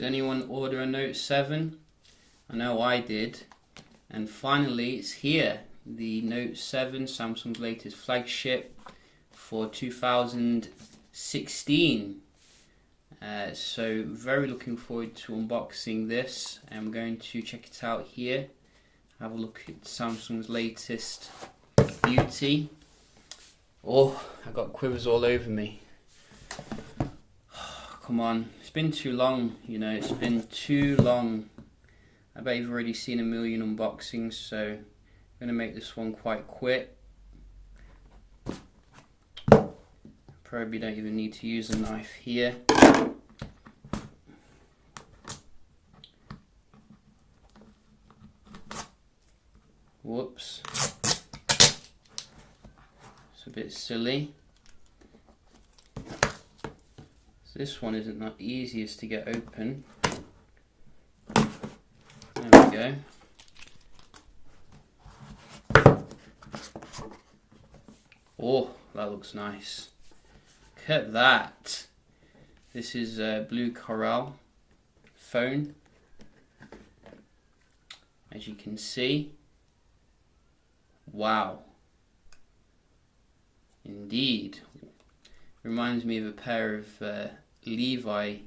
Did anyone order a Note 7? I know I did. And finally it's here. The Note 7, Samsung's latest flagship for 2016. So very looking forward to unboxing this. I'm going to check it out here. Have a look at Samsung's latest beauty. Oh, I got quivers all over me. Come on, it's been too long, you know, it's been too long. I bet you've already seen a million unboxings, so I'm going to make this one quite quick. Probably don't even need to use a knife here. Whoops. It's a bit silly. This one isn't the easiest to get open. There we go. Oh, that looks nice. Look at that. This is a Blue Coral phone. As you can see. Wow. Indeed. Reminds me of a pair of Levi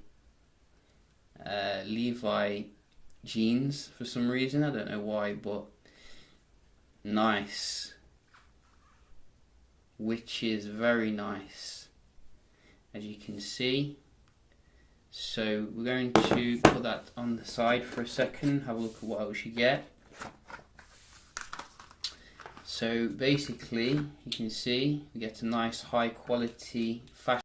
jeans for some reason. I don't know why, but nice. Which is very nice, as you can see. So we're going to put that on the side for a second, have a look at what else you get. So basically, you can see we get a nice high quality fashion